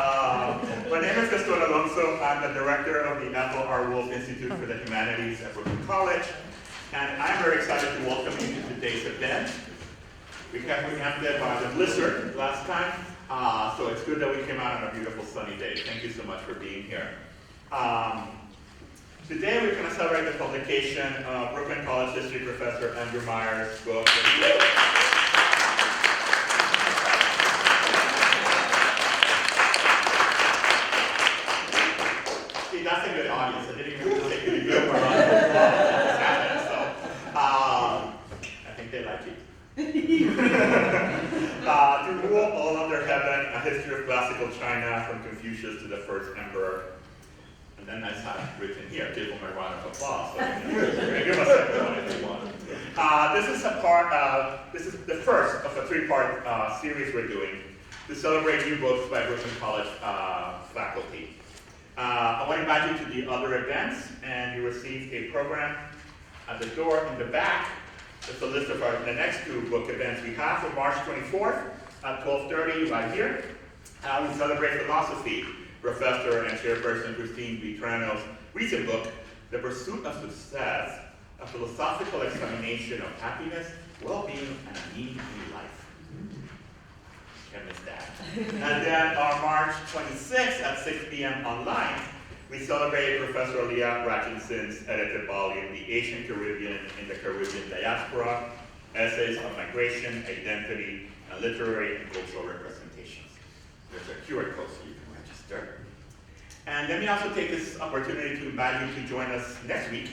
My name is Gaston Alonso. I'm the director of the Ethel R. Wolf Institute for the Humanities at Brooklyn College, and I'm very excited to welcome you to today's event. We got preempted by the blizzard last time, so it's good that we came out on a beautiful sunny day. Thank you so much for being here. Today we're going to celebrate the publication of Brooklyn College history professor Andrew Meyer's book. See, that's a good audience. I didn't even have to take any video more on so I think they like it. To rule all under heaven, a history of classical China from Confucius to the first emperor. And then I have written here, give them a round of applause. So give us a one if you want. This is the first of a three-part series we're doing to celebrate new books by Brooklyn College faculty. I want to invite you to the other events, and you received a program at the door in the back. It's a list of the next two book events we have for March 24th at 12:30 right here. We celebrate philosophy. Professor and Chairperson Christine B. Trano's recent book, The Pursuit of Success, a philosophical examination of happiness, well-being, and a meaningful life. Can't miss that. And then on March 26th at 6 p.m. online, we celebrate Professor Leah Ratchinson's edited volume, The Asian Caribbean in the Caribbean Diaspora, Essays on Migration, Identity, and Literary and Cultural Representations. There's a QR code so you can register. And let me also take this opportunity to invite you to join us next week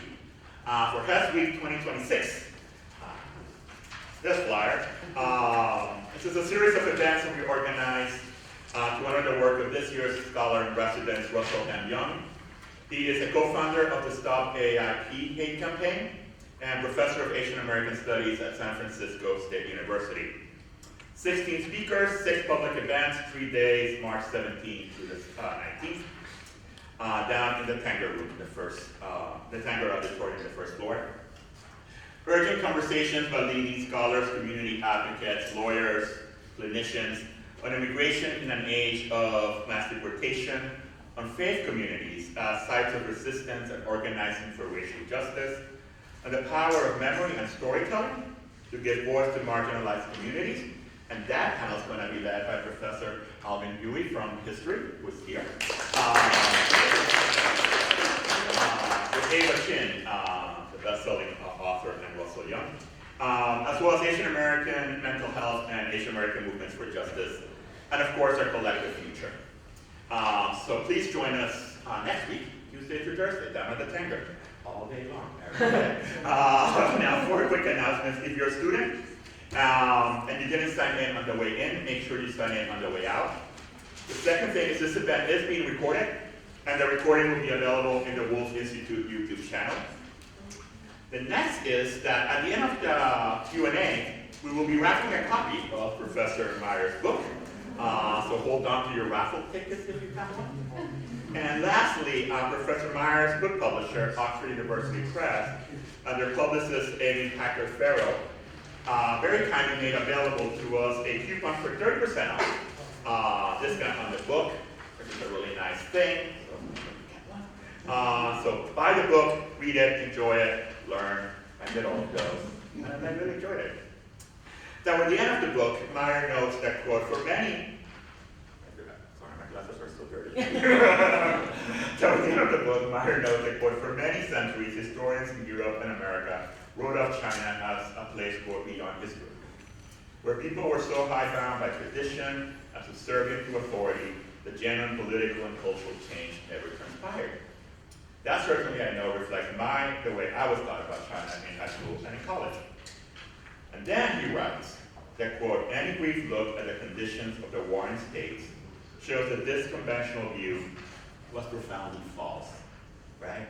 for Health Week 2026. This flyer. This is a series of events that we organized to honor the work of this year's scholar in residence, Russell M. Young. He is a co-founder of the Stop AIP Hate Campaign and professor of Asian American Studies at San Francisco State University. 16 speakers, 6 public events, 3 days, March 17th through the 19th, down in the Tanger room, the Tanger auditorium, the first floor. Urgent conversations by leading scholars, community advocates, lawyers, clinicians on immigration in an age of mass deportation, on faith communities as sites of resistance and organizing for racial justice, on the power of memory and storytelling to give voice to marginalized communities. And that panel is going to be led by Professor Alvin Huey from history, who is here. With Ava Chin, the best-selling author, and Russell Young, as well as Asian American mental health and Asian American movements for justice, and of course our collective future. So please join us next week, Tuesday through Thursday, down at the Tanger, all day long. Now, 4 quick announcements. If you're a student, and you didn't sign in on the way in, make sure you sign in on the way out. The second thing is this event is being recorded, and the recording will be available in the Wolf Institute YouTube channel. The next is that at the end of the Q&A, we will be raffling a copy of Professor Meyer's book. So hold on to your raffle tickets if you have one. And lastly, Professor Meyer's book publisher, Oxford University Press, and their publicist, Amy Packard-Farrow, very kindly made available to us a coupon for 30% off discount on the book, which is a really nice thing. So buy the book, read it, enjoy it, learn. I did all of those, and I really enjoyed it. Now, at the end of the book, Meyer notes that, quote, for many, sorry, my glasses are still dirty. So at the end of the book, Meyer notes that, quote, for many centuries, historians in Europe and America wrote of China as a place, quote, beyond history, where people were so hidebound by tradition and subservient to authority, the genuine political and cultural change never transpired. That certainly, I know, reflects the way I was taught about China in high school and in college. And then he writes that, quote, any brief look at the conditions of the warring states shows that this conventional view was profoundly false, right?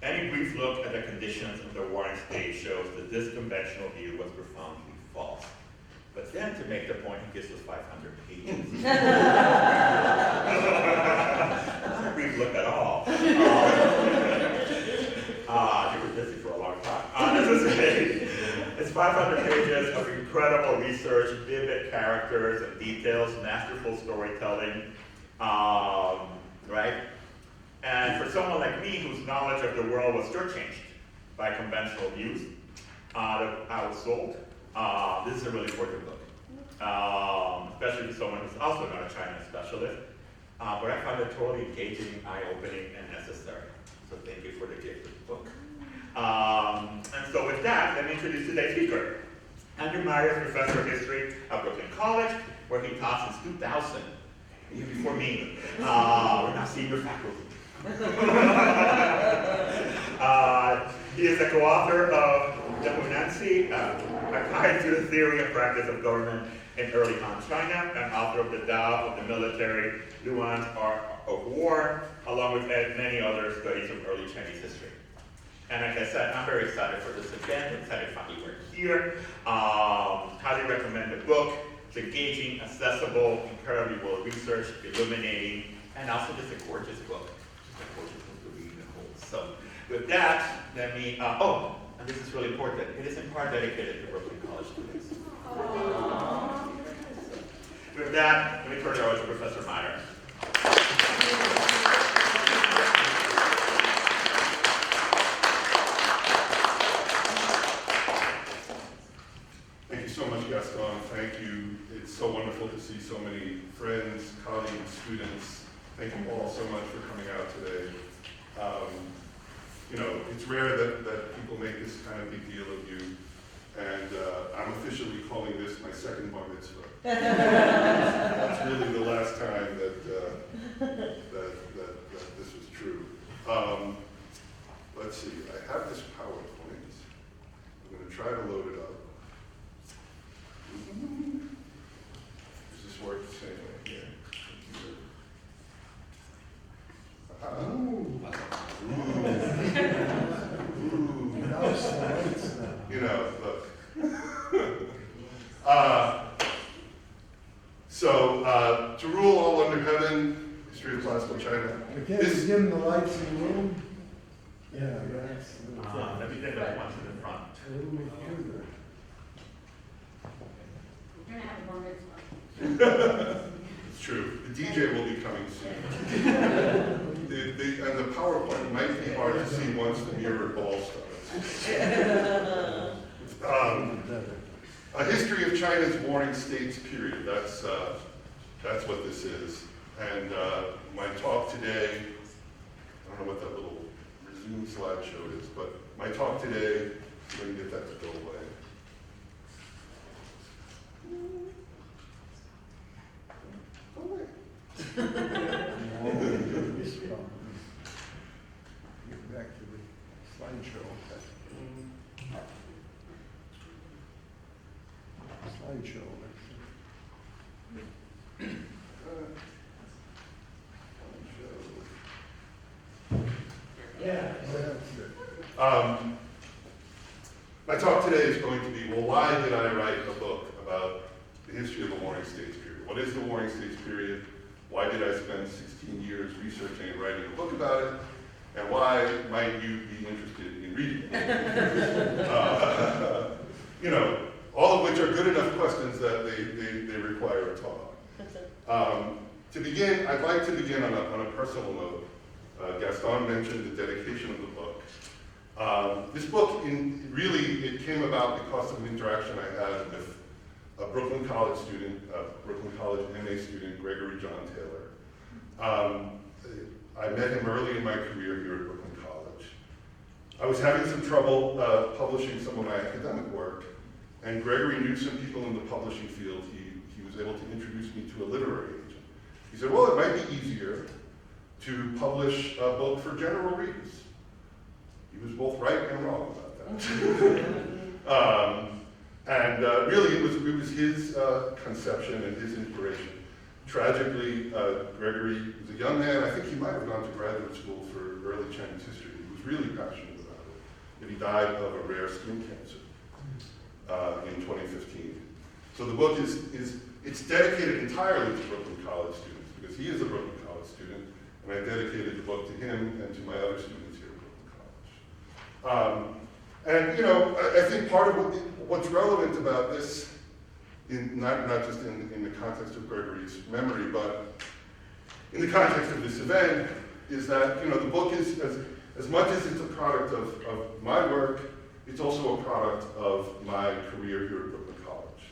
Any brief look at the conditions of the warring states shows that this conventional view was profoundly false. But then, to make the point, he gives us 500 pages. Not a brief look at all. You were busy for a long time. It's 500 pages of incredible research, vivid characters and details, masterful storytelling, right? And for someone like me, whose knowledge of the world was shortchanged by conventional views that I was sold, this is a really important book. Especially for someone who's also not a China specialist. But I found it totally engaging, eye-opening, and necessary. So thank you for the gift of the book. And so with that, let me introduce today's speaker. Andrew Meyer is Professor of History at Brooklyn College, where he taught since 2000, even before me. We're not senior faculty. He is a co-author of The Hunanzi, A Guide to the Theory and Practice of Government in Early Han China, and author of The Tao of the Military, Luan's Art of War, along with many other studies of early Chinese history. And like I said, I'm very excited for this event. I'm excited finally we're here. Highly recommend the book. It's engaging, accessible, incredibly well researched, illuminating, and also just a gorgeous book. Just a gorgeous book to read and hold. So with that, let me, and this is really important, it is in part dedicated to Brooklyn College students. With that, let me turn it over to Professor Meyer. Thank you so much, Gaston. Thank you. It's so wonderful to see so many friends, colleagues, students. Thank you all so much for coming out today. You know, it's rare that people make this kind of big deal of you, and I'm officially calling this my second bar mitzvah. That's really the last time that this was true. Let's see, I have this PowerPoint. I'm going to try to load it up. Does this work the same way? Yeah. You know, look. To rule all under heaven, history of classical China. Can you dim the lights in the room? Yeah, that's Let me take that one to the front. a little bit further. We're gonna have a bar mitzvah. It's true. The DJ will be coming soon. And the PowerPoint might be hard to see once the mirror ball starts. A history of China's warring states period. That's what this is. And my talk today, I don't know what that little resume slideshow is, but my talk today, I'm going to get that to go away. Go away. Get back to the slideshow. Slideshow. Yeah. My talk today is going to be, well, why did I write a book about the history of the Warring States period? What is the Warring States period? Why did I spend 16 years researching and writing a book about it? And why might you be interested in reading it? You know, all of which are good enough questions that they require a talk. To begin, I'd like to begin on a personal note. Gaston mentioned the dedication of the book. This book, it came about because of an interaction I had with a Brooklyn College student, Brooklyn College MA student, Gregory John Taylor. I met him early in my career here at Brooklyn College. I was having some trouble publishing some of my academic work, and Gregory knew some people in the publishing field. He was able to introduce me to a literary agent. He said, well, it might be easier to publish a book for general readers. He was both right and wrong about that. Really, it was his conception and his inspiration. Tragically, Gregory was a young man. I think he might have gone to graduate school for early Chinese history. He was really passionate about it. And he died of a rare skin cancer in 2015. So the book it's dedicated entirely to Brooklyn College students because he is a Brooklyn College student, and I dedicated the book to him and to my other students here at Brooklyn College. And you know, I think part of what's relevant about this, not just in the context of Gregory's memory, but in the context of this event is that, the book is, as much as it's a product of my work, it's also a product of my career here at Brooklyn College.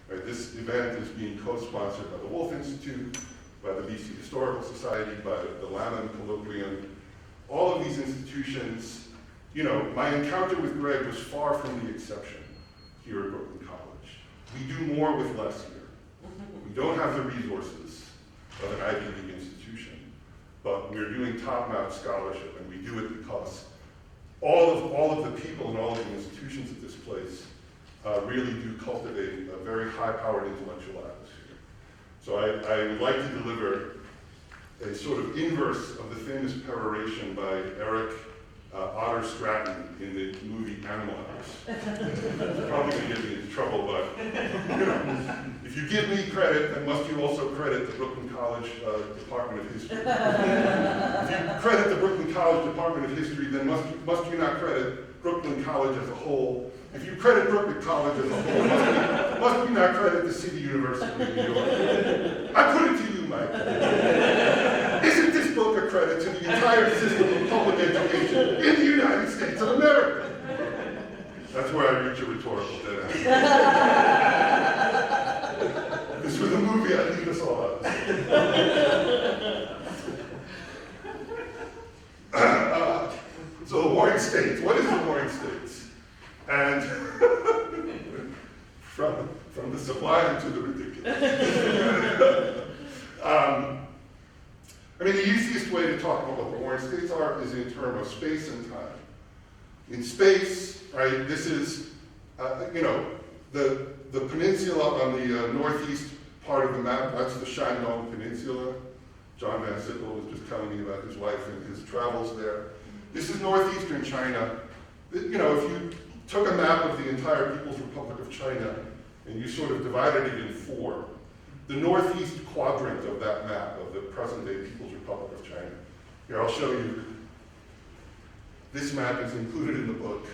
Right? This event is being co-sponsored by the Wolf Institute, by the BC Historical Society, by the Lanham Colloquium. All of these institutions, my encounter with Greg was far from the exception here at Brooklyn College. We do more with less here. We don't have the resources of an Ivy League institution, but we're doing top-notch scholarship, and we do it because all of the people and all of the institutions at this place really do cultivate a very high-powered intellectual atmosphere. So I would like to deliver a sort of inverse of the famous peroration by Eric Otter Stratton in the movie Animal House. It's probably going to get me into trouble, but if you give me credit, then must you also credit the Brooklyn College Department of History? If you credit the Brooklyn College Department of History, then must you not credit Brooklyn College as a whole? If you credit Brooklyn College as a whole, must you not credit the City University of New York? I put it to you, Mike. Isn't this book a credit to the entire system of public education in the United States of America? That's where I reach a rhetorical dead end. This was a movie I'd leave us all out. So the Warring States. What is the Warring States? And from the sublime to the ridiculous. The easiest way to talk about what the Warring States are is in terms of space and time. In space, right, this is, the peninsula on the northeast part of the map, that's the Shandong Peninsula. John Van Sickle was just telling me about his life and his travels there. This is northeastern China. If you took a map of the entire People's Republic of China and you sort of divided it in four, the northeast quadrant of that map of the present-day People's Republic of China. Here, I'll show you. This map is included in the book,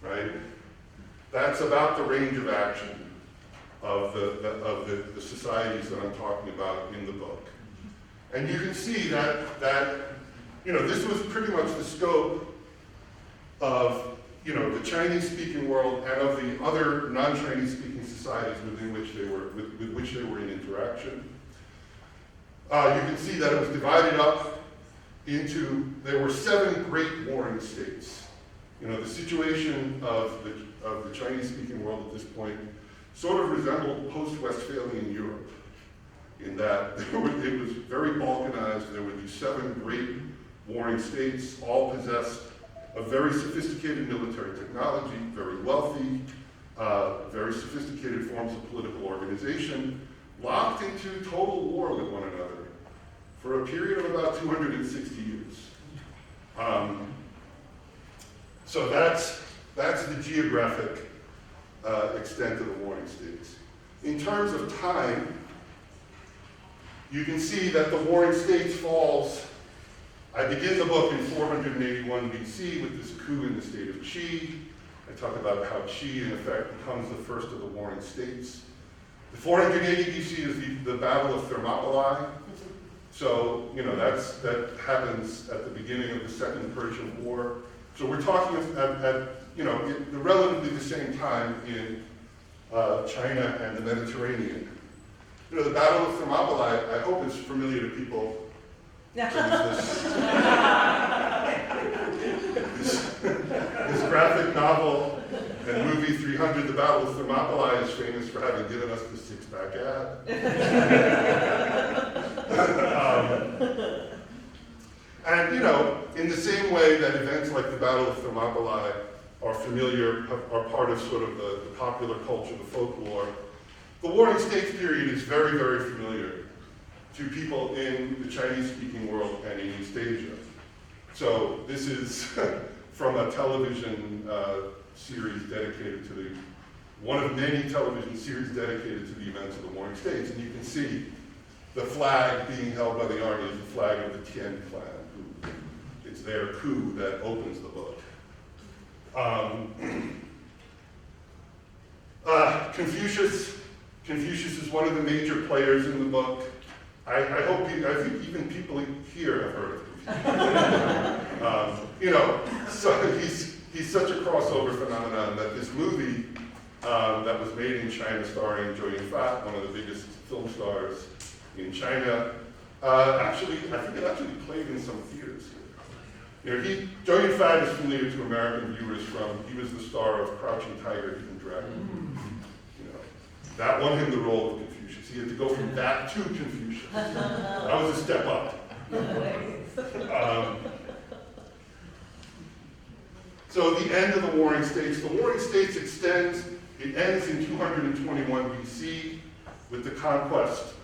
right? That's about the range of action of the societies that I'm talking about in the book. And you can see that this was pretty much the scope of the Chinese-speaking world and of the other non-Chinese-speaking societies with which they were in interaction. You can see that it was divided up into, there were 7 great warring states. The situation of the Chinese-speaking world at this point sort of resembled post-Westphalian Europe, in that it was very balkanized. There were these 7 great warring states, all possessed of very sophisticated military technology, very wealthy, very sophisticated forms of political organization, locked into total war with one another for a period of about 260 years. So that's the geographic extent of the warring states. In terms of time, you can see that the warring states falls. I begin the book in 481 BC with this coup in the state of Qi. I talk about how Qi, in effect, becomes the first of the warring states. The 480 BC is the Battle of Thermopylae. So, that happens at the beginning of the Second Persian War. So we're talking at relatively the same time in China and the Mediterranean. The Battle of Thermopylae, I hope is familiar to people. This graphic novel and movie 300, The Battle of Thermopylae, is famous for having given us the 6-pack ad. In the same way that events like the Battle of Thermopylae are familiar, are part of sort of the popular culture, the folklore, the Warring States period is very, very familiar to people in the Chinese-speaking world and in East Asia. So this is from a television series dedicated to one of many television series dedicated to the events of the Warring States. And you can see the flag being held by the army is the flag of the Tian clan. It's their coup that opens the book. Confucius is one of the major players in the book. I think even people here have heard of Confucius. So he's such a crossover phenomenon that this movie that was made in China starring Zhou Yunfat, one of the biggest film stars in China, I think it actually played in some theaters here. Zhou Yunfat is familiar to American viewers he was the star of Crouching Tiger, Hidden Dragon. That won him the role of Confucius. He had to go from that to Confucius. That was a step up. So the end of the Warring States. The Warring States it ends in 221 BC with the conquest.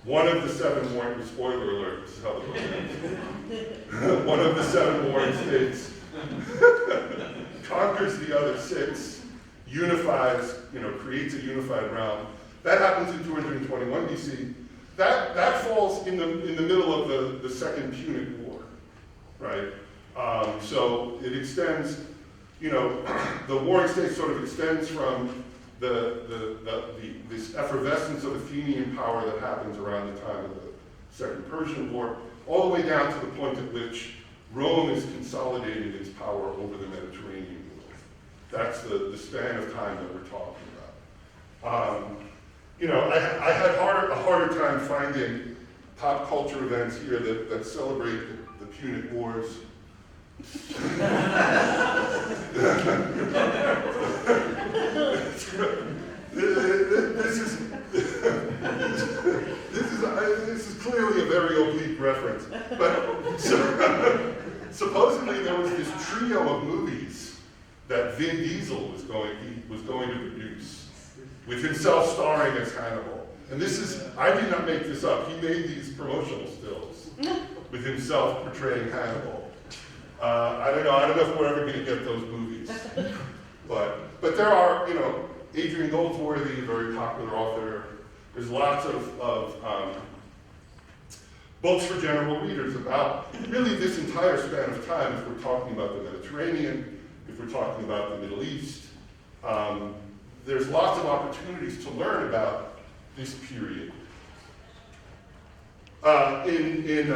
One of the 7 warring, spoiler alert, this is how the book ends. One of the 7 warring states conquers the other 6, unifies, creates a unified realm. That happens in 221 BC. That falls in the middle of the Second Punic War, right? So it extends, the Warring States sort of extends from this effervescence of Athenian power that happens around the time of the Second Persian War, all the way down to the point at which Rome is consolidating its power over the Mediterranean world. That's the span of time that we're talking about. I had a harder time finding pop culture events here that celebrate the Punic Wars. This is clearly a very oblique reference, but supposedly there was this trio of movies that Vin Diesel was going to produce, with himself starring as Hannibal. And I did not make this up. He made these promotional stills with himself portraying Hannibal. I don't know if we're ever going to get those movies. But there are, Adrian Goldsworthy, a very popular author. There's lots of books for general readers about really this entire span of time, if we're talking about the Mediterranean, if we're talking about the Middle East. There's lots of opportunities to learn about this period. In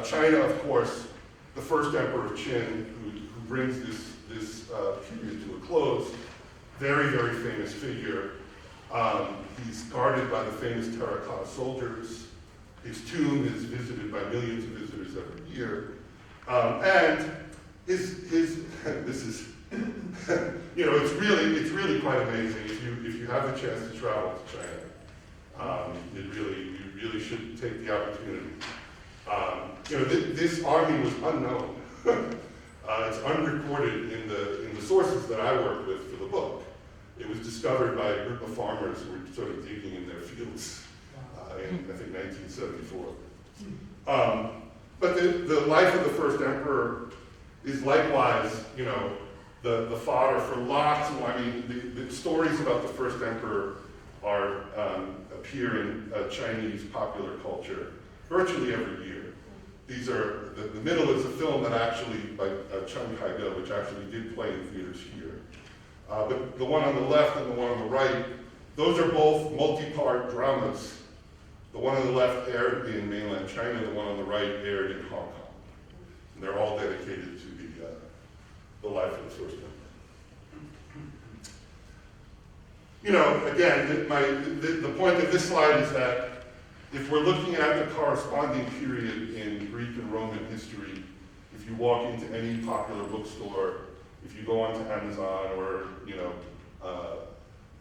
China, of course, the first emperor Qin, who brings this period to a close, very, very famous figure. He's guarded by the famous terracotta soldiers. His tomb is visited by millions of visitors every year. And this is, it's really quite amazing if you have the chance to travel to China. You really should take the opportunity. This army was unknown. It's unrecorded in the sources that I worked with for the book. It was discovered by a group of farmers who were sort of digging in their fields in, I think, 1974. But the life of the first emperor is likewise, the fodder for lots of, the stories about the first emperor appear in Chinese popular culture virtually every year. These are, the middle is a film that actually, by Chung Kai-do, which actually did play in theaters here. But the one on the left and the one on the right, those are both multi-part dramas. The one on the left aired in mainland China, the one on the right aired in Hong Kong. And they're all dedicated to the life of the first emperor. Again, the point of this slide is that if we're looking at the corresponding period in Greek and Roman history, if you walk into any popular bookstore, if you go onto Amazon or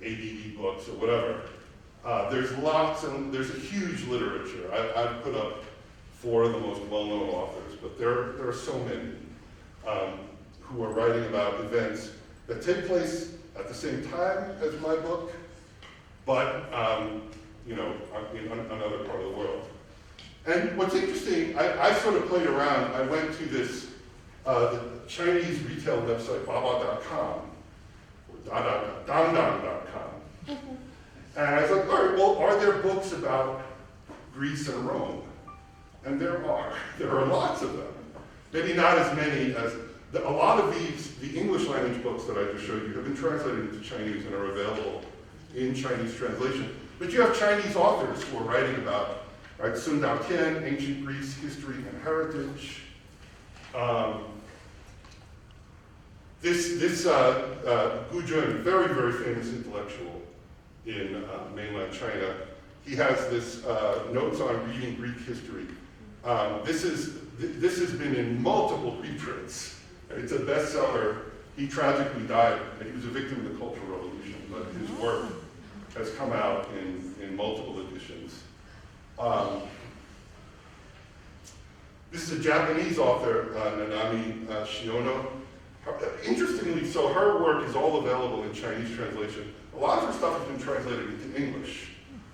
ADD books or whatever, there's a huge literature. I've put up 4 of the most well-known authors, but there are so many who are writing about events that take place at the same time as my book, but in another part of the world. And what's interesting, I sort of played around. I went to this the Chinese retail website, baba.com, or dandang.com. And I was like, all right, well, are there books about Greece and Rome? And there are. There are lots of them. Maybe not as many as, a lot of the English language books that I just showed you have been translated into Chinese and are available in Chinese translation. But you have Chinese authors who are writing about Right, Sun Dao Tian, Ancient Greece, History and Heritage. This Gu Jun, very, very famous intellectual in mainland China, he has this notes on reading Greek history. This has been in multiple reprints. It's a bestseller. He tragically died, and he was a victim of the Cultural Revolution, but his work has come out in multiple editions. This is a Japanese author, Nanami Shiono. Interestingly, so her work is all available in Chinese translation. A lot of her stuff has been translated into English.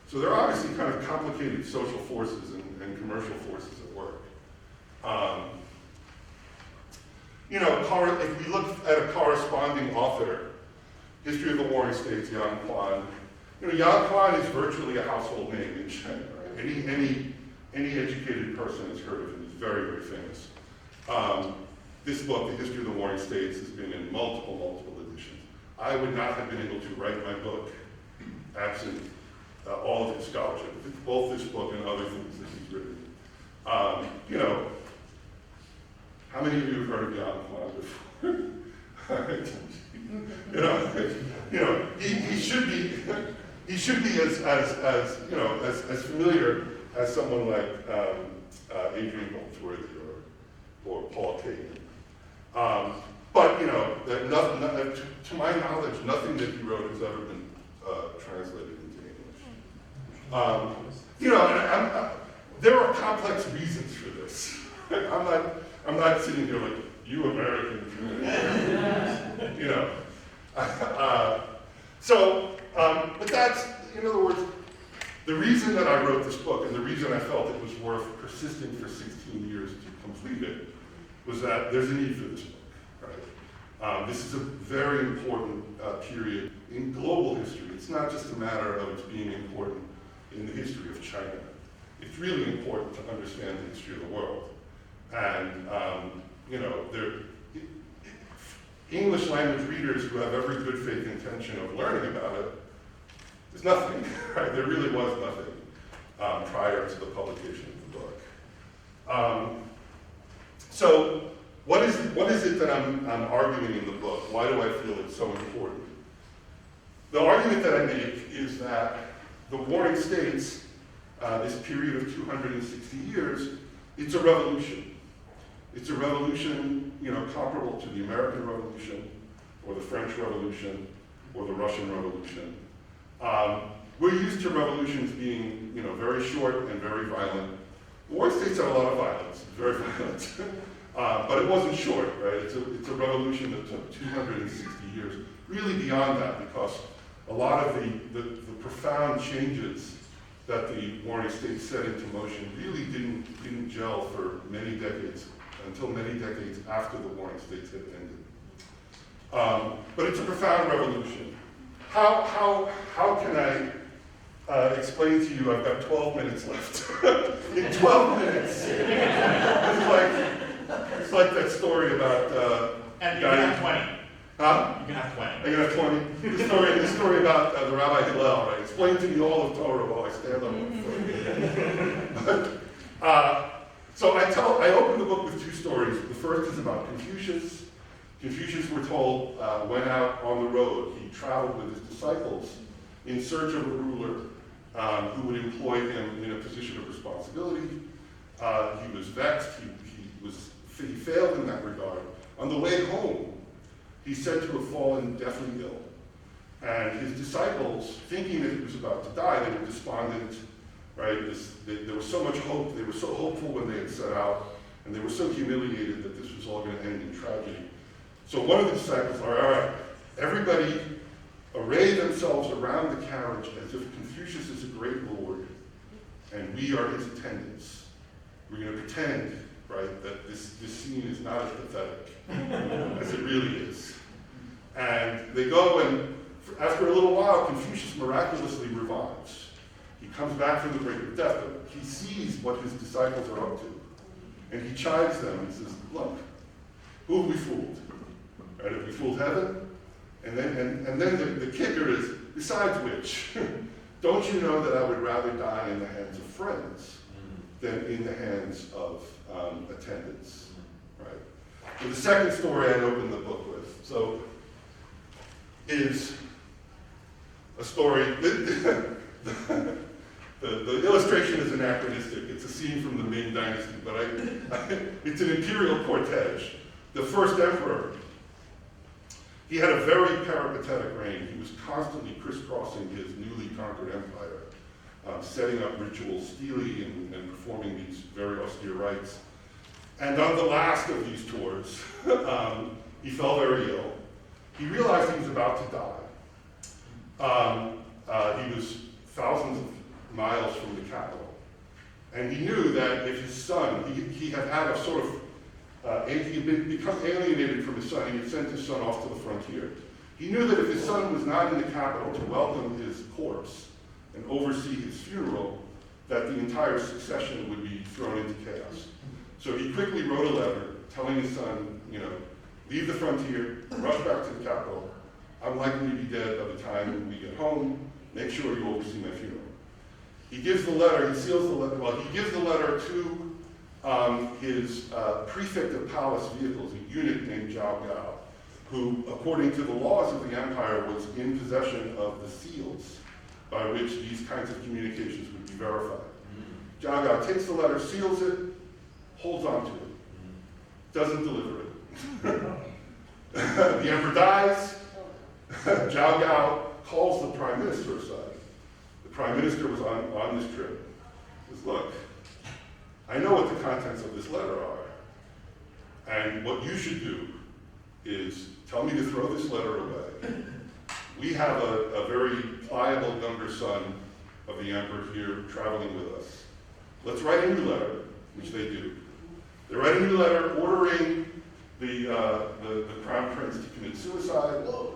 So there are obviously kind of complicated social forces and commercial forces at work. If we look at a corresponding author, History of the Warring States, Yang Quan, Yang Quan is virtually a household name in China. Right? Any educated person has heard of him. He's very, very famous. This book, The History of the Warring States, has been in multiple editions. I would not have been able to write my book absent all of his scholarship, both this book and other things that he's written. How many of you have heard of Yang Quan before? He should be as familiar as someone like Adrian Goldsworthy or Paul Kagan. But to my knowledge, nothing that he wrote has ever been translated into English. There are complex reasons for this. I'm not sitting here like, you Americans. But that's, in other words, the reason that I wrote this book and the reason I felt it was worth persisting for 16 years to complete it was that there's a need for this book, right? This is a very important period in global history. It's not just a matter of it being important in the history of China. It's really important to understand the history of the world. And, English language readers who have every good faith intention of learning about it, there's nothing, right? There really was nothing prior to the publication of the book. So what is it that I'm arguing in the book? Why do I feel it's so important? The argument that I make is that the Warring States, this period of 260 years, it's a revolution. It's a revolution, comparable to the American Revolution, or the French Revolution, or the Russian Revolution. We're used to revolutions being, very short and very violent. The Warring States had a lot of violence, very violent, but it wasn't short, right? It's a revolution that took 260 years. Really beyond that, because a lot of the profound changes that the Warring States set into motion really didn't gel for many decades, until many decades after the Warring States had ended. But it's a profound revolution. How can I explain to you? I've got 12 minutes left. In 12 minutes, it's like that story about. And you can have 20. Huh? You can have 20. I can have 20. The story about the Rabbi Hillel, right? Explain to me all of Torah while I stand on it. So I open the book with two stories. The first is about Confucius. Confucius, we're told, went out on the road. He traveled with his disciples in search of a ruler who would employ him in a position of responsibility. He was vexed. He failed in that regard. On the way home, he's said to have fallen deathly ill. And his disciples, thinking that he was about to die, they were despondent, right? There was so much hope. They were so hopeful when they had set out, and they were so humiliated that this was all going to end in tragedy. So one of the disciples, all right, everybody array themselves around the carriage as if Confucius is a great lord, and we are his attendants. We're going to pretend, right, that this scene is not as pathetic as it really is. And they go, and after a little while, Confucius miraculously revives. He comes back from the brink of death, but he sees what his disciples are up to. And he chides them and says, look, who have we fooled? Right, have we fooled heaven? And then the kicker is, besides which, don't you know that I would rather die in the hands of friends than in the hands of attendants, right? So the second story I'd open the book with, is a story, the illustration is anachronistic. It's a scene from the Ming Dynasty, but it's an imperial cortege. The first emperor, he had a very peripatetic reign. He was constantly crisscrossing his newly conquered empire, setting up ritual stele and performing these very austere rites. And on the last of these tours, he fell very ill. He realized he was about to die. He was thousands of miles from the capital. And he knew that if his son, he had had a sort of, he had become alienated from his son. He had sent his son off to the frontier. He knew that if his son was not in the capital to welcome his corpse and oversee his funeral, that the entire succession would be thrown into chaos. So he quickly wrote a letter telling his son, leave the frontier, rush back to the capital. I'm likely to be dead by the time we get home. Make sure you oversee my funeral. He gives the letter, he seals the letter, he gives the letter to his prefect of palace vehicles, a eunuch named Zhao Gao, who, according to the laws of the empire, was in possession of the seals by which these kinds of communications would be verified. Zhao Gao takes the letter, seals it, holds on to it, doesn't deliver it. The emperor dies. Zhao Gao calls the prime minister aside. The prime minister was on this trip. He says, look, I know what the contents of this letter are, and what you should do is tell me to throw this letter away. We have a very pliable younger son of the emperor here traveling with us. Let's write a new letter, which they do. They write a new letter ordering the crown prince to commit suicide. No,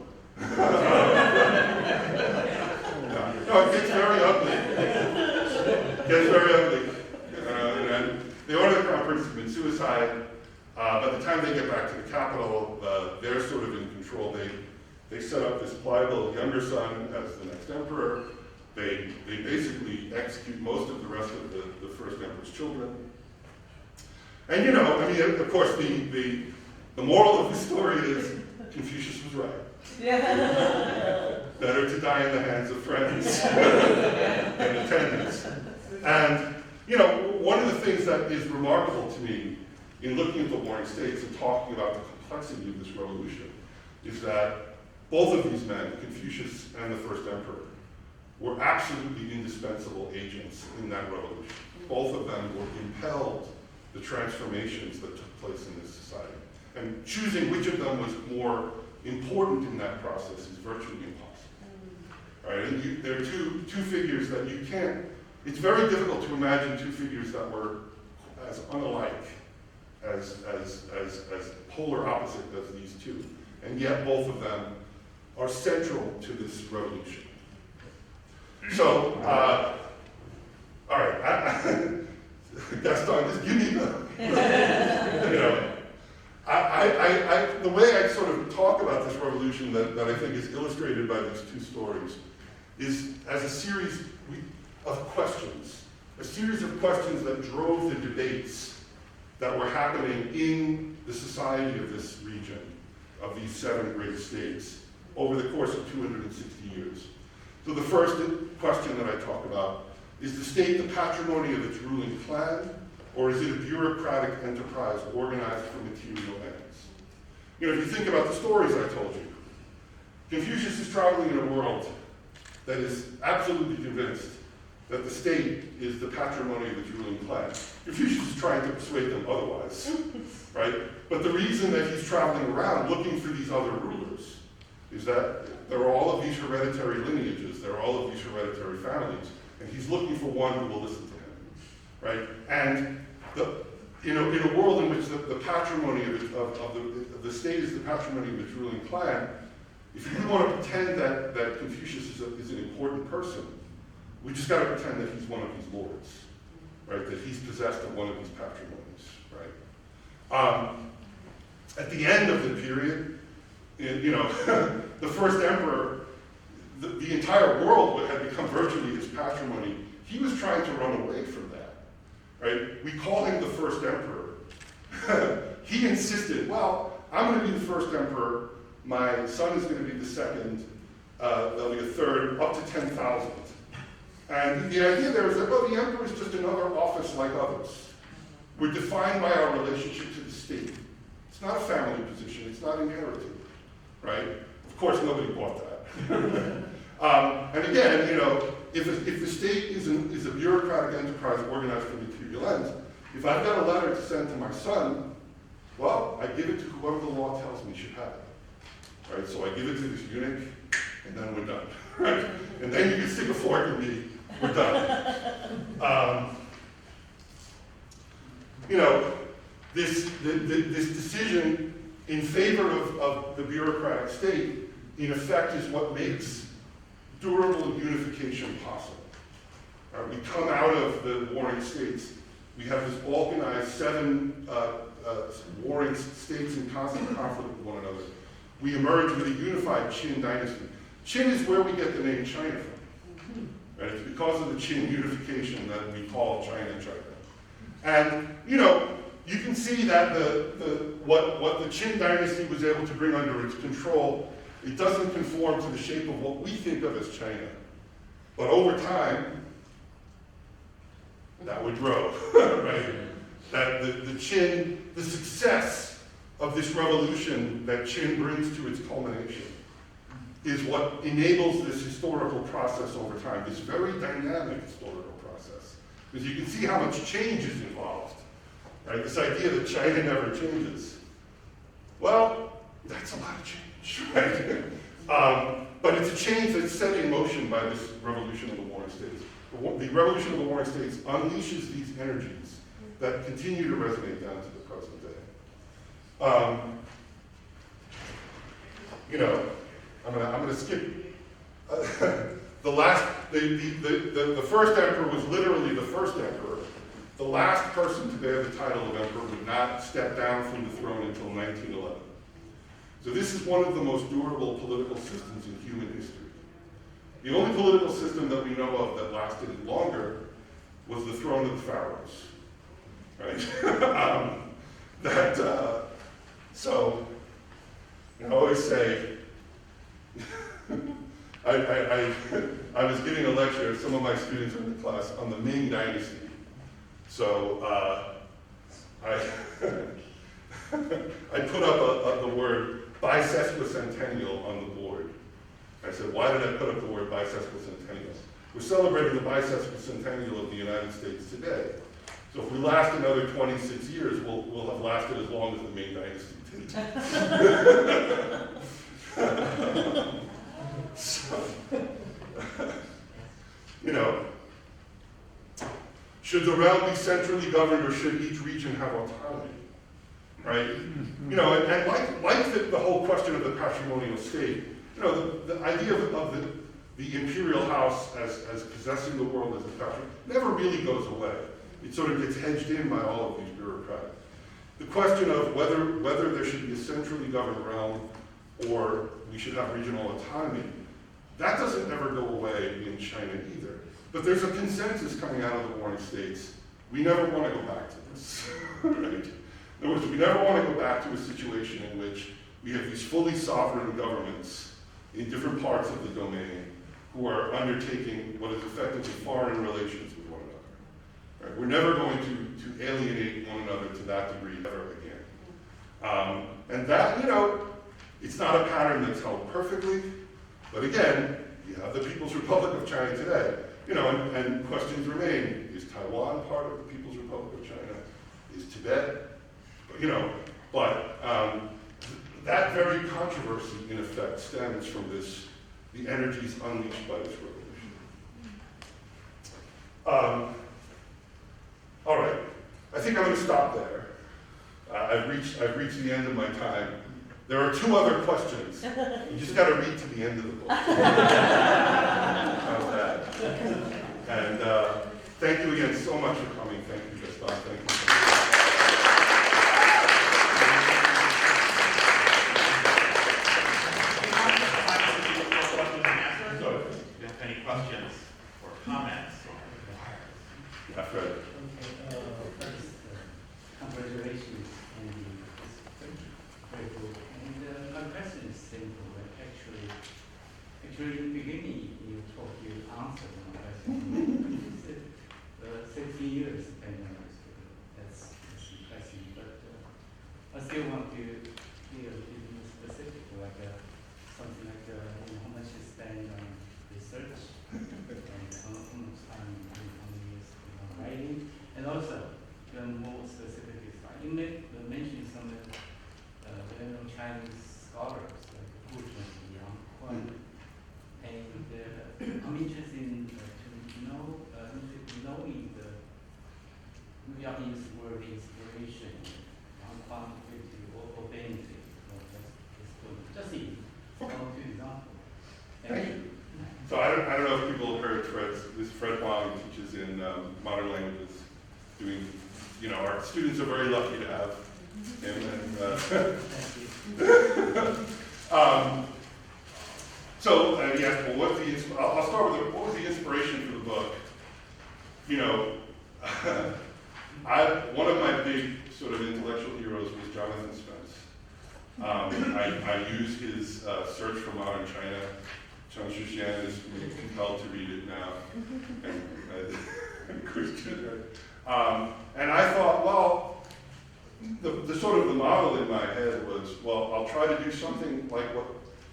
it gets very ugly. It gets very ugly. And they order the crown prince to commit suicide. By the time they get back to the capital, they're sort of in control. They set up this pliable younger son as the next emperor. They basically execute most of the rest of the first emperor's children. And of course, the moral of the story is Confucius was right. Yeah. Better to die in the hands of friends than attendants. And, one of the things that is remarkable to me in looking at the Warring States and talking about the complexity of this revolution is that both of these men, Confucius and the first emperor, were absolutely indispensable agents in that revolution. Both of them were impelled the transformations that took place in this society. And choosing which of them was more important in that process is virtually impossible. Right? And there are two figures that you can't, it's very difficult to imagine two figures that were as unalike, as polar opposite as these two. And yet both of them are central to this revolution. So, all right, Gaston, just give me the way I sort of talk about this revolution that I think is illustrated by these two stories is as a series of questions, a series of questions that drove the debates that were happening in the society of this region, of these 7 great states, over the course of 260 years. So the first question that I talk about, is the state the patrimony of its ruling clan, or is it a bureaucratic enterprise organized for material ends? If you think about the stories I told you, Confucius is traveling in a world that is absolutely convinced that the state is the patrimony of its ruling clan. Confucius is trying to persuade them otherwise, right? But the reason that he's traveling around looking for these other rulers is that there are all of these hereditary lineages, there are all of these hereditary families, and he's looking for one who will listen to him, right? And in a world in which the patrimony of the state is the patrimony of its ruling clan, if you want to pretend that Confucius is an important person, we just got to pretend that he's one of these lords, right? That he's possessed of one of these patrimonies, right? At the end of the period, the first emperor, the entire world had become virtually his patrimony. He was trying to run away from that, right? We call him the first emperor. He insisted, well, I'm going to be the first emperor, my son is going to be the second, there'll be a third, up to 10,000. And the idea there is that, well, the emperor is just another office like others. We're defined by our relationship to the state. It's not a family position, it's not inherited, right? Of course, nobody bought that. And again, you know, if the state is a bureaucratic enterprise organized for the material ends, if I've got a letter to send to my son, well, I give it to whoever the law tells me should have it. Right? So I give it to this eunuch, and then we're done. Right? And then you can stick a fork in me, we're done. You know, this decision in favor of the bureaucratic state, in effect, is what makes durable unification possible. Right? We come out of the warring states. We have this organized 7 warring states in constant conflict with one another. We emerge with a unified Qin dynasty. Qin is where we get the name China from. Right? It's because of the Qin unification that we call China China. And, you know, you can see that what the Qin dynasty was able to bring under its control, it doesn't conform to the shape of what we think of as China. But over time, that would grow, right? That the Qin, the success of this revolution that Qin brings to its culmination is what enables this historical process over time, this very dynamic historical process. Because you can see how much change is involved, right? This idea that China never changes. Well, that's a lot of change, right? But it's a change that's set in motion by this revolution of the warring states. The revolution of the warring states unleashes these energies that continue to resonate down to the present day. You know, I'm gonna skip. The first emperor was literally the first emperor. The last person to bear the title of emperor would not step down from the throne until 1911. So this is one of the most durable political systems in human history. The only political system that we know of that lasted longer was the throne of the pharaohs, right? So, I always say, I was giving a lecture, some of my students in the class, on the Ming Dynasty. So, I put up the word bisesquicentennial on the board. I said, why did I put up the word bisesquicentennial? We're celebrating the bisesquicentennial of the United States today. So if we last another 26 years, we'll have lasted as long as the Ming Dynasty did. So, you know, should the realm be centrally governed, or should each region have autonomy? Right? You know, and like the whole question of the patrimonial state, you know, the idea of the imperial house as possessing the world as a patrimony never really goes away. It sort of gets hedged in by all of these bureaucrats. The question of whether there should be a centrally governed realm or we should have regional autonomy, that doesn't ever go away in China either. But there's a consensus coming out of the warring states. We never want to go back to this, right? In other words, we never want to go back to a situation in which we have these fully sovereign governments in different parts of the domain who are undertaking what is effectively foreign relations with one another. Right? We're never going to alienate one another to that degree ever again. And that, you know, it's not a pattern that's held perfectly, but again, you have the People's Republic of China today. You know, and questions remain. Is Taiwan part of the People's Republic of China? Is Tibet? You know, but that very controversy, in effect, stems from the energies unleashed by this revolution. All right, I think I'm going to stop there. I've reached the end of my time. There are 2 other questions. You just got to read to the end of the book. How's that? And thank you again so much for coming. Thank you, Gaston. Thank you. Any questions or comments? Yeah, Fred. Okay, Actually, in the beginning, you answered my question. You said 60 years spent in high school. That's impressive. But I still want to hear a bit more specific, like something like how much you spend on research, and how much time, how many years on writing, and also more specific is you mentioned some well-known Chinese scholars like Hu Zhenjiang, and I'm interested in knowing we are in this word inspiration, quantity or vanity. Just see one or two examples. Thank you. So I don't know if people have heard Fred Wang teaches in modern languages, doing, our students are very lucky to have him. And yes, well, I'll start with what was the inspiration for the book? One of my big sort of intellectual heroes was Jonathan Spence. I use his Search for Modern China. Confucianism is compelled to read it now, and Christian. And I thought, well, the sort of the model in my head was, well, I'll try to do something like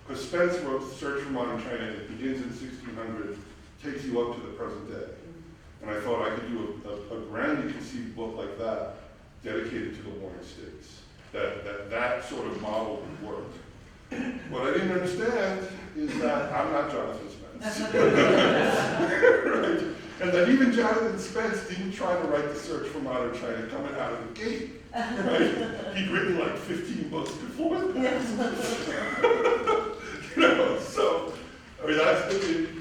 because Spence wrote Search for Modern China. It begins in 1600, takes you up to the present day. And I thought I could do a grandly conceived book like that, dedicated to the warring states. That sort of model would work. What I didn't understand is that I'm not Jonathan Spence. Right? And that even Jonathan Spence didn't try to write the Search for Modern China coming out of the gate. Right? He'd written like 15 books before that. So, I mean, that's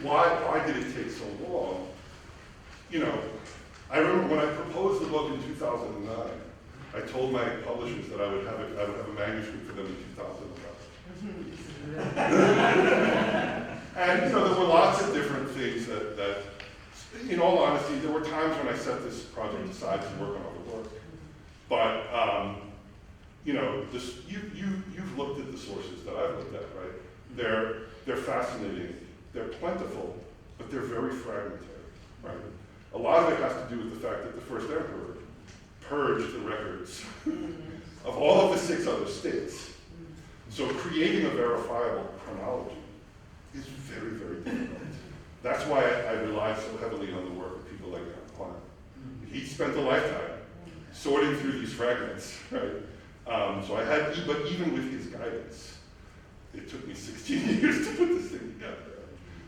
why did it take so long? I remember when I proposed the book in 2009, I told my publishers that I would have a manuscript for them in 2011. And there were lots of different things that, in all honesty, there were times when I set this project aside to work on other work. But you've looked at the sources that I've looked at, right? They're fascinating, they're plentiful, but they're very fragmentary, right? A lot of it has to do with the fact that the first emperor purged the records of all of the 6 other states. So creating a verifiable chronology is very, very difficult. That's why I rely so heavily on the work of people like Jan Klein. He spent a lifetime sorting through these fragments, right? But even with his guidance, it took me 16 years to put this thing together.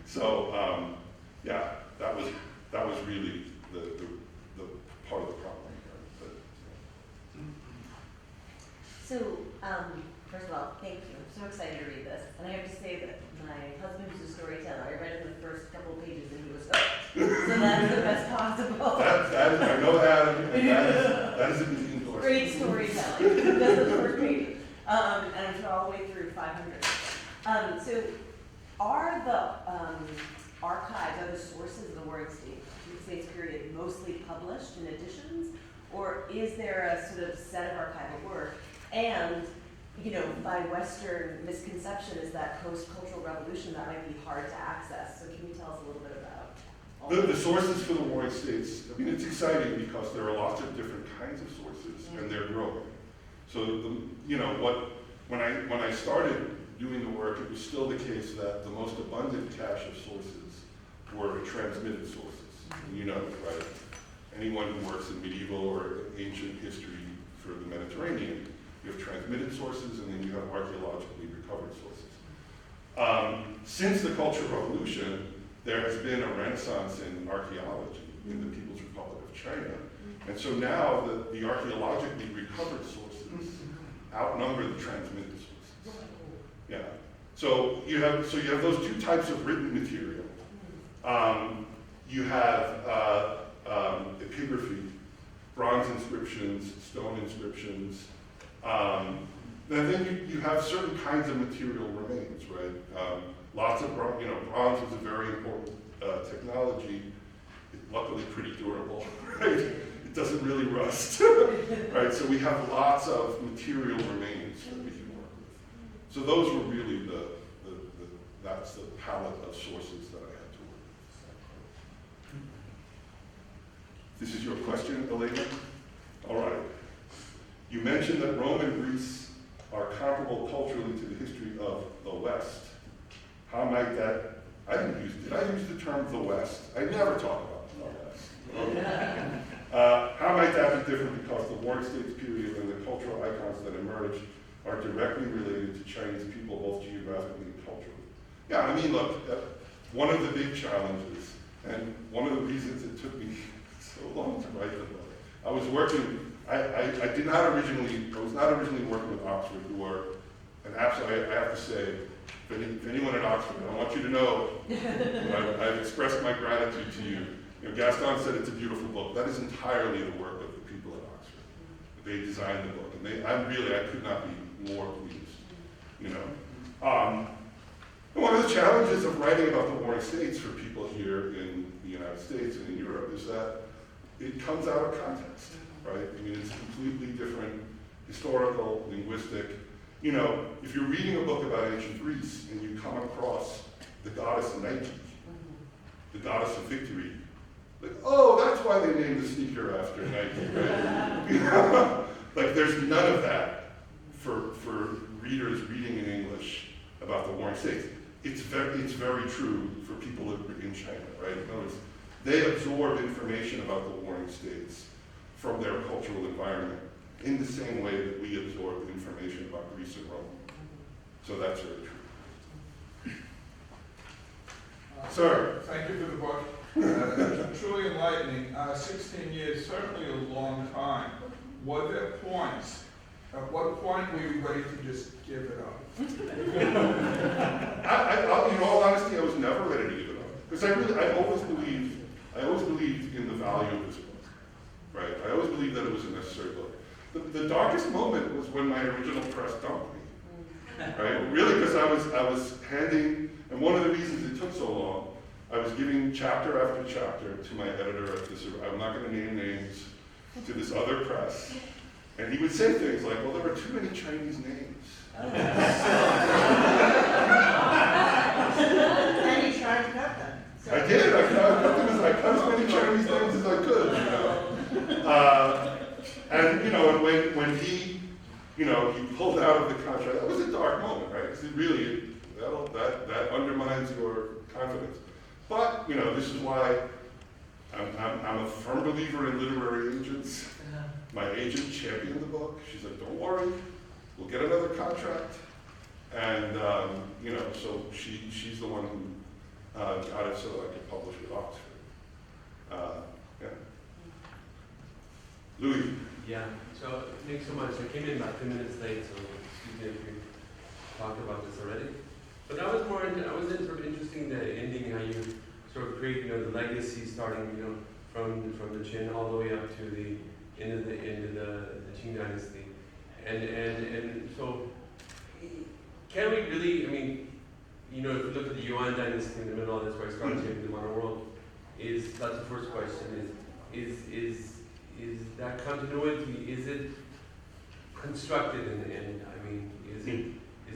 So, that was really the part of the problem. Right? So, first of all, thank you. I'm so excited to read this. And I have to say that my husband who's a storyteller, I read it in the first couple of pages and he was hooked. So that's the best possible. I know that is a good course. Great storytelling. That's the first page. And I'm sure all the way through 500. So are the archives, are the sources of the Warring States period mostly published in editions? Or is there a sort of set of archival work? And, by Western misconception is that post-cultural revolution that might be hard to access. So can you tell us a little bit about all The sources for the Warring States, I mean, it's exciting because there are lots of different kinds of sources, and they're growing. So, when I started doing the work, it was still the case that the most abundant cache of sources were transmitted sources. And right? Anyone who works in medieval or ancient history for the Mediterranean, you have transmitted sources, and then you have archaeologically recovered sources. Since the Cultural Revolution, there has been a renaissance in archaeology in the People's Republic of China. And so now the archaeologically recovered sources outnumber the transmitted sources. Yeah. So you have those two types of written material. You have epigraphy, bronze inscriptions, stone inscriptions. And then you have certain kinds of material remains, right? Lots of bronze, bronze was a very important technology. It's luckily pretty durable, right? It doesn't really rust, right? So we have lots of material remains that we can work with. So those were really the that's the palette of sources that I had to work with. This is your question, Elena? All right. You mentioned that Rome and Greece are comparable culturally to the history of the West. How might that, did I use the term the West? I never talk about the West. How might that be different because the Warring States period and the cultural icons that emerged are directly related to Chinese people, both geographically and culturally? Yeah, I mean, look, one of the big challenges, and one of the reasons it took me so long to write the book, I was not originally working with Oxford, who are an absolute, I have to say, if anyone at Oxford, I want you to know, I've expressed my gratitude to you. You know, Gaston said it's a beautiful book. That is entirely the work of the people at Oxford. They designed the book, and I could not be more pleased, you know. One of the challenges of writing about the Warring States for people here in the United States and in Europe is that it comes out of context, right? I mean, it's completely different, historical, linguistic. You know, if you're reading a book about ancient Greece and you come across the goddess Nike, the goddess of victory, like, oh, that's why they named the sneaker after Nike, right? You know? Like, there's none of that for readers reading in English about the Warring States. It's very true for people in China, right? In other words, they absorb information about the Warring States from their cultural environment in the same way that we absorb information about Greece and Rome. So that's very true. Sir? Thank you for the book. Truly enlightening. 16 years, certainly a long time. Were there points? At what point were you ready to just give it up? In all honesty, I was never ready to give it up. Because I always believed in the value of this book, right? I always believed that it was a necessary book. The darkest moment was when my original press dumped me, right? Really, because I was handing, and one of the reasons it took so long, I was giving chapter after chapter to my editor at this, I'm not going to name names, to this other press, and he would say things like, well, there are too many Chinese names. And you tried to cut them. So. I did. I cut as many Chinese names as I could, you know. And you know, and when he, you know, he pulled out of the contract, that was a dark moment, right? Because it really, that undermines your confidence. But you know, this is why I'm a firm believer in literary agents. My agent championed the book. She's like, don't worry, we'll get another contract. And you know, so she's the one who got it so that I could publish with Oxford. Yeah. Louis. Yeah, so thanks so much. I came in about 10 minutes late, so excuse me if we talked about this already. But I was sort of interesting the ending, how you sort of create, you know, the legacy starting, you know, from the Qin all the way up to the end of the Qing dynasty. And so can we really, I mean, you know, if we look at the Yuan dynasty in the middle of this, where I started shaping the modern world, that's the first question, is that continuity, is it constructed in the end? I mean, is it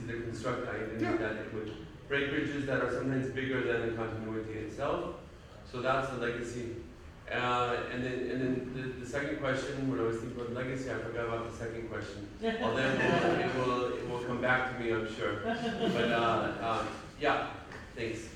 a constructed identity that it would break bridges that are sometimes bigger than the continuity itself? So that's the legacy. And then the second question, when I was thinking about legacy, I forgot about the second question. Although it will come back to me, I'm sure. But yeah, thanks.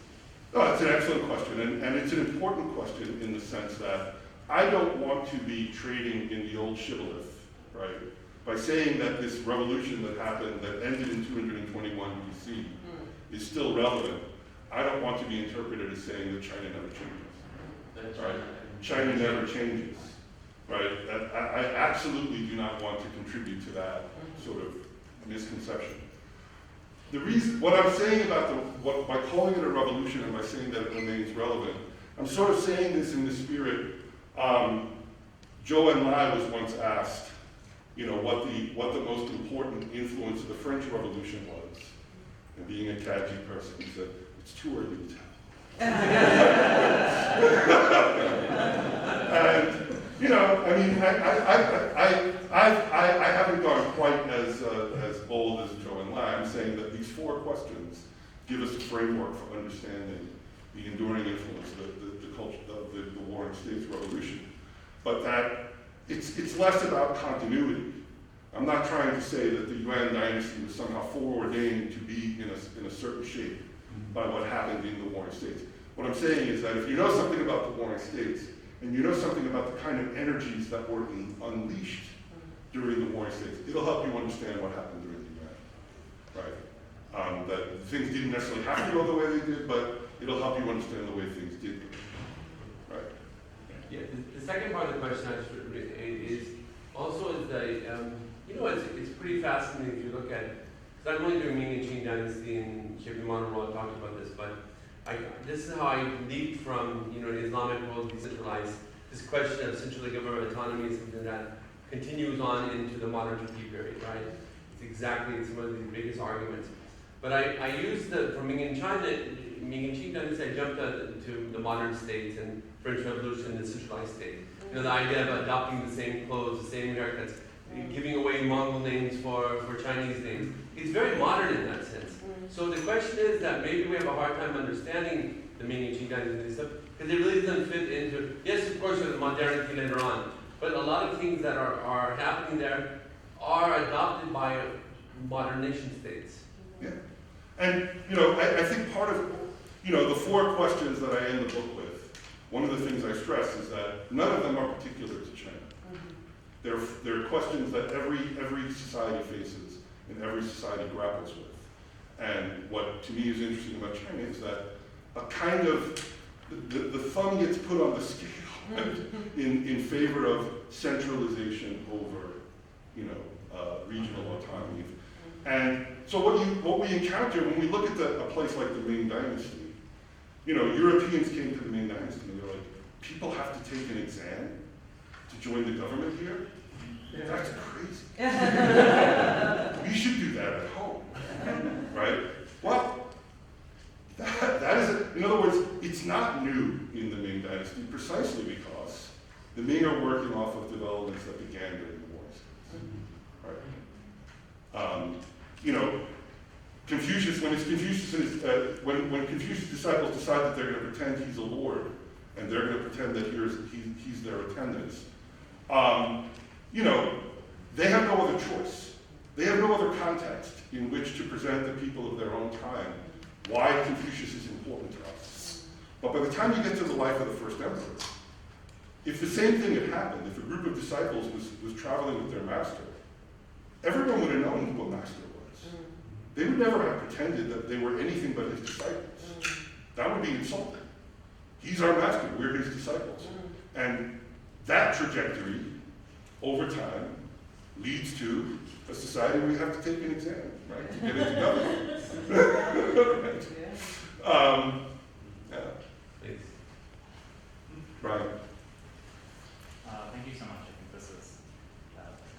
No, it's an excellent question, and it's an important question in the sense that I don't want to be trading in the old shibboleth, right? By saying that this revolution that happened, that ended in 221 BC, is still relevant. I don't want to be interpreted as saying that China never changes, right? China never changes, right? I absolutely do not want to contribute to that sort of misconception. The reason, what I'm saying about by calling it a revolution and by saying that it remains relevant, I'm sort of saying this in the spirit. Zhou Enlai was once asked, you know, what the most important influence of the French Revolution was. And being a Kaji person, he said, it's too early to tell. And, you know, I mean, I haven't gone quite as bold as Zhou Enlai. I'm saying that these 4 questions give us a framework for understanding the enduring influence, the culture of the Warring States revolution. But that it's less about continuity. I'm not trying to say that the Yuan dynasty was somehow foreordained to be in a certain shape by what happened in the Warring States. What I'm saying is that if you know something about the Warring States, and you know something about the kind of energies that were unleashed during the Warring States, it'll help you understand what happened during the Yuan, right? That things didn't necessarily have to go the way they did, but it'll help you understand the way things did go, right? Yeah, the second part of the question is also is that, you know, it's pretty fascinating if you look at, because I'm only doing Ming and Qing dynasty and Shaping Modern World, talked about this, but this is how I leaped from, you know, Islamic world decentralized, this question of central government autonomy is something that continues on into the modern Turkey period, right? It's one of the biggest arguments. But I used from Ming and Qing dynasty, I jumped to the modern states and French Revolution, the centralized state. You know, the idea of adopting the same clothes, the same haircuts, giving away Mongol names for Chinese names. It's very modern in that sense. So the question is that maybe we have a hard time understanding the Ming and Qing dynasty stuff because it really doesn't fit into, yes, of course, there's modernity later on, but a lot of things that are happening there are adopted by modern nation states. Yeah. And, you know, I think part of, you know, the 4 questions that I end the book with, one of the things I stress is that none of them are particular to China. They're questions that every society faces and every society grapples with. And what to me is interesting about China is that a kind of, the thumb gets put on the scale in favor of centralization over, you know, regional autonomy. And so what we encounter when we look at a place like the Ming Dynasty, you know, Europeans came to the Ming Dynasty and they're like, people have to take an exam to join the government here? That's crazy. We should do that at home, right? Well, that is, in other words, it's not new in the Ming Dynasty precisely because the Ming are working off of developments that began during the Warring States, right? You know, Confucius, when Confucius' disciples decide that they're going to pretend he's a lord, and they're going to pretend that he's their attendant, you know, they have no other choice. They have no other context in which to present the people of their own time why Confucius is important to us. But by the time you get to the life of the first emperor, if the same thing had happened, if a group of disciples was traveling with their master, everyone would have known who a master was. They would never have pretended that they were anything but his disciples. That would be insulting. He's our master, we're his disciples. And that trajectory, over time, leads to a society where you have to take an exam, right, to get into government. Right. Yeah. Thanks. Brian. Thank you so much. I think this is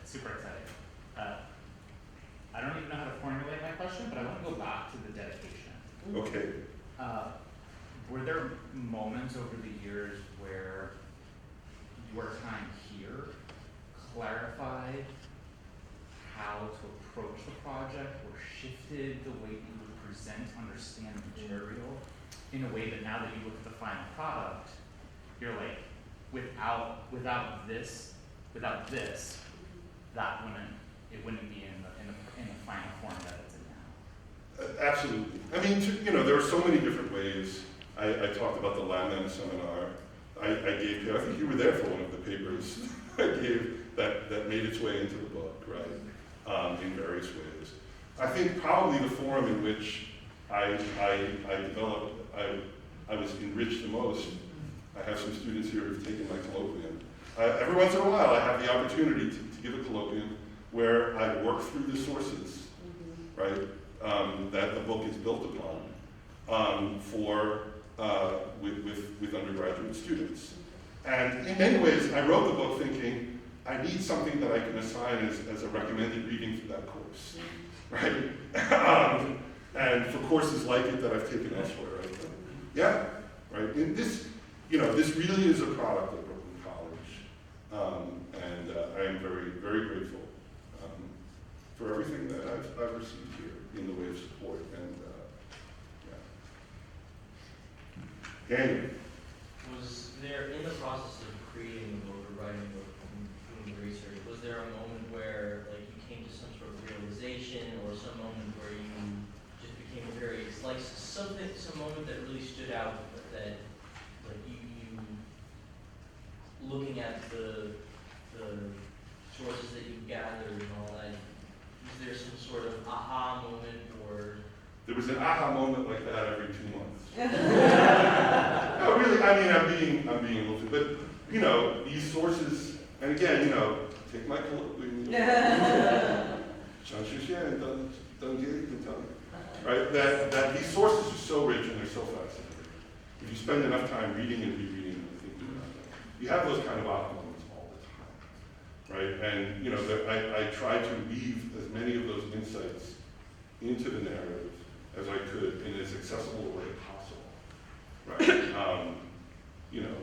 super exciting. I don't even know how to formulate my question, but I want to go back to the dedication. Okay. Were there moments over the years where your time here clarified how to approach the project or shifted the way you would present, understand material in a way that now that you look at the final product, you're like, without this, it wouldn't be in the final form that it's in now. Absolutely. I mean, you know, there are so many different ways. I talked about the Lamnan seminar. I gave, I think you were there for one of the papers I gave that made its way into the book, right, in various ways. I think probably the forum in which I developed, I was enriched the most. I have some students here who've taken my colloquium. Every once in a while, I have the opportunity to give a colloquium where I work through the sources, right, that the book is built upon with undergraduate students. And in many ways, I wrote the book thinking, I need something that I can assign as a recommended reading for that course, right? And for courses like it that I've taken elsewhere, right? Yeah, right. And this, you know, this really is a product of Brooklyn College, and I am very, very grateful for everything that I've received here in the way of support. And Daniel? Was there, in the process of creating the book or writing the book and doing the research, was there a moment where like you came to some sort of realization or some moment where you just became very, like some moment that really stood out that like you looking at the sources that you gathered and all that, was there some sort of aha moment or? There was an aha moment like that every 2 months. No, really, I mean, I'm being a little bit, but, you know, these sources, and again, you know, take my colloquial, don't get it, can tell you, right? That these sources are so rich and they're so fascinating. If you spend enough time reading and rereading them and thinking about them, you have those kind of aha moments all the time, right? And, you know, I try to weave as many of those insights into the narrative as I could in as accessible a way possible, right? You know,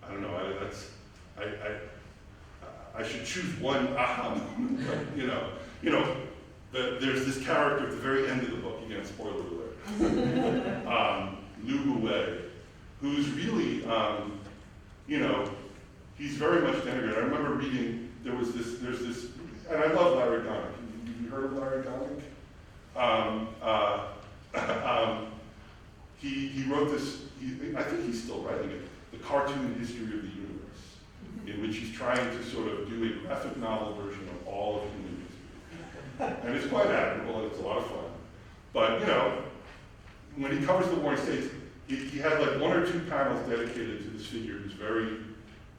I don't know, I should choose one aha moment, but, you know, there's this character at the very end of the book, again, spoiler alert, Lu Wei, who's really, you know, he's very much denigrated. I remember reading, there's this, and I love Larry Connick. Have you heard of Larry Connick? He wrote this, I think he's still writing it, The Cartoon History of the Universe, in which he's trying to sort of do a graphic novel version of all of human history. And it's quite admirable and it's a lot of fun. But, you know, when he covers the Warring States, he had like 1 or 2 panels dedicated to this figure who's very,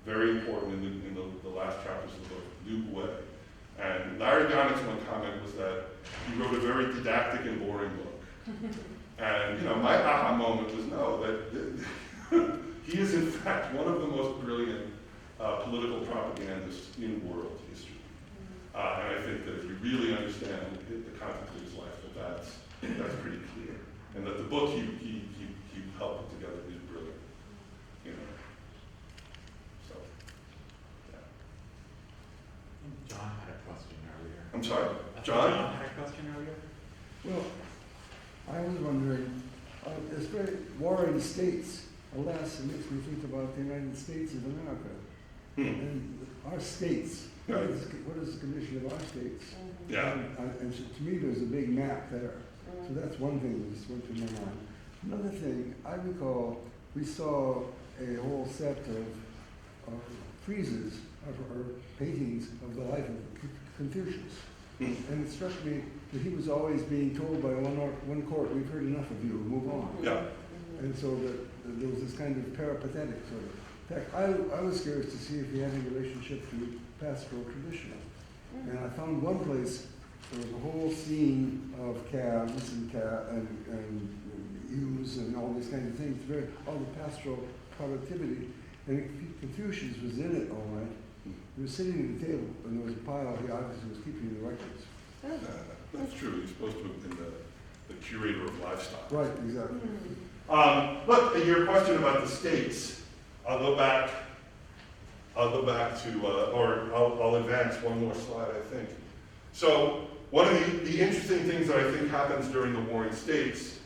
very important in the last chapters of the book, Lu Wei. And Larry Connick's one comment was that he wrote a very didactic and boring book. And, you know, my aha moment was no, that he is in fact one of the most brilliant political propagandists in world history. And I think that if you really understand the context of his life, that's pretty clear. And that the book he helped put together is brilliant. You know. So, yeah. John had a question earlier. I'm sorry, John John? had a question earlier? Well, I was wondering, it's very warring states. Alas, it makes me think about the United States of America. And our states, Right. what is the condition of our states? Yeah. And so to me, there's a big map there. So that's one thing that just went through my mind. Another thing, I recall we saw a whole set of friezes or paintings of the life of Confucius. And it struck me that he was always being told by one court, we've heard enough of you, move on. Yeah. And so there was this kind of peripatetic sort of. In fact, I was curious to see if he had any relationship to pastoral tradition. And I found one place, there was a whole scene of calves and ewes and all these kinds of things, all the pastoral productivity. And Confucius was in it all right. He was sitting at the table, and there was a pile. He obviously was keeping the records. That's true. He's supposed to have been the curator of livestock. Right, exactly. Look, your question about the states, I'll go back to, or I'll advance one more slide, I think. So one of the interesting things that I think happens during the Warring States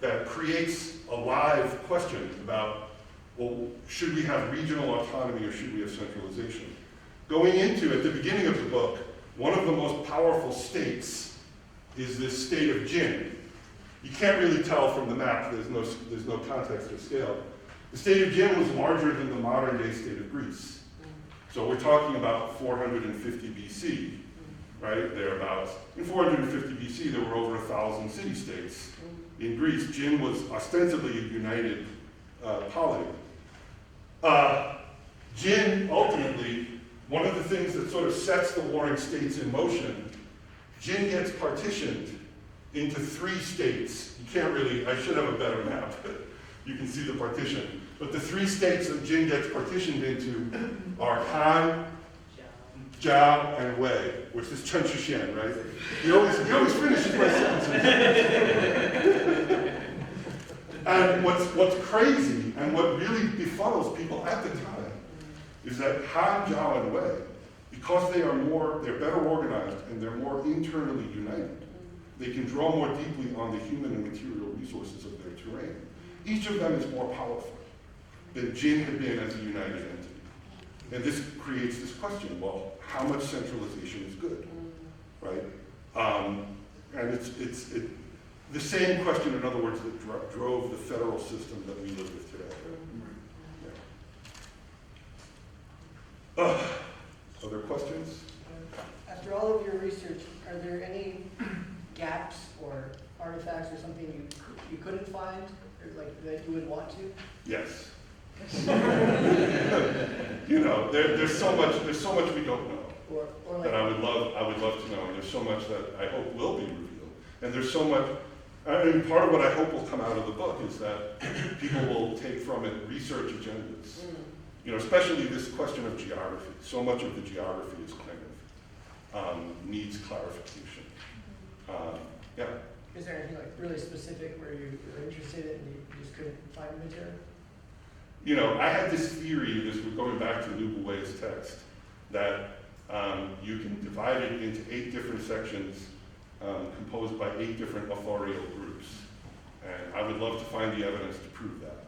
that creates a live question about, well, should we have regional autonomy or should we have centralization? Going into, at the beginning of the book, one of the most powerful states is this state of Jin. You can't really tell from the map, there's no context or scale. The state of Jin was larger than the modern day state of Greece. So we're talking about 450 BC, right, thereabouts. In 450 BC, there were over 1,000 city-states. In Greece, Jin was ostensibly a united polity. Jin, ultimately, one of the things that sort of sets the warring states in motion, Jin gets partitioned into 3 states. You can't really, I should have a better map, but you can see the partition. But the 3 states that Jin gets partitioned into are Han, Zhao, and Wei, which is Chen Shuxian, right? He always finishes my sentences. And what's crazy, and what really befuddles people at the time, is that Han, Zhao, and Wei, because they're better organized and they're more internally united, they can draw more deeply on the human and material resources of their terrain. each of them is more powerful than Jin had been as a united entity. And this creates this question, well, how much centralization is good, right? And it's the same question, in other words, that drove the federal system that we live with today. Yeah. Other questions? After all of your research, are there any gaps or artifacts or something you couldn't find, or like that you would want to? Yes. You know, there's so much we don't know Or like, that I would love to know, and there's so much that I hope will be revealed. And there's so much. I mean, part of what I hope will come out of the book is that people will take from it research agendas. You know, especially this question of geography. So much of the geography is kind of needs clarification. Yeah. is there anything like really specific where you were interested in and you just couldn't find the material? You know, I had this theory, we're going back to Liu Bui's text, that you can divide it into 8 different sections composed by 8 different authorial groups. And I would love to find the evidence to prove that.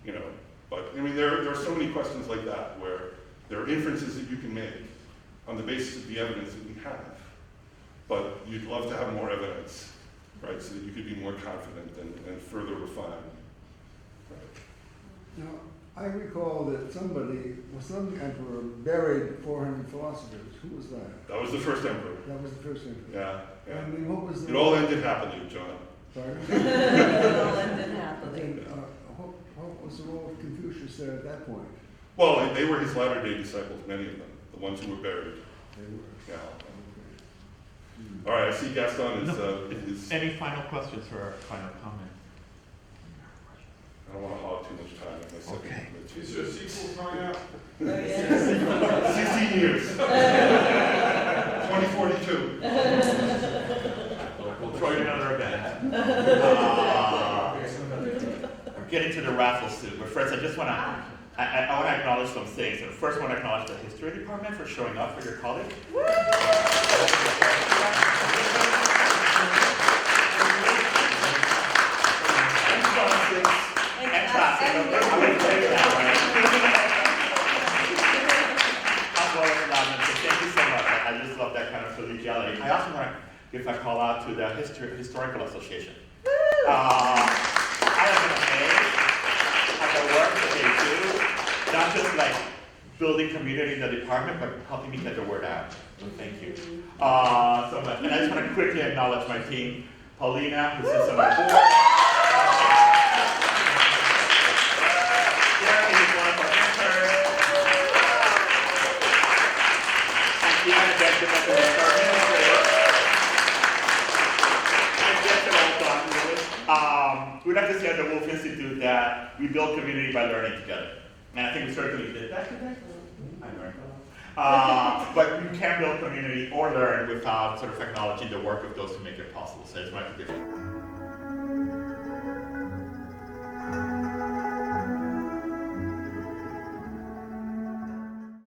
You know, but I mean, there are so many questions like that where there are inferences that you can make on the basis of the evidence that we have. But you'd love to have more evidence, right, so that you could be more confident and further refine. Now, I recall that some emperor buried 400 philosophers. Who was that? That was the first emperor. That was the first emperor. Yeah, yeah. I mean, what was the... It all ended happily, John. Sorry? It all ended happily. And, what was the role of Confucius there at that point? Well, they were his latter-day disciples, many of them, the ones who were buried. They were. Yeah. All right, I see Gaston is... Any final questions or final comment? I don't want to hog too much time in my second. Okay. Is there a sequel coming out? 16 years. 2042. We'll throw you another event. We're getting to the raffle soon, but first I just want to I want to acknowledge some things. And first I want to acknowledge the history department for showing up for your college. And traffic. I'm going to tell you that, right? As well as allowance. So thank you so much. I just love that kind of collegiality. I also want to give a call out to the Historical Association. I have been amazed at the work that they do, not just like building community in the department, but helping me get the word out. So thank you so much. And I just want to quickly acknowledge my team, Paulina, who sits on my board. Jeremy is one of our interns. And Deanna Benjamin, who is our administrator. And just an old dog, we like to say at the Wolf Institute that we build community by learning together. And I think we certainly did that today. I learned a lot. But you can't build community or learn without sort of acknowledging the work of those who make it possible. So I just wanted to give you.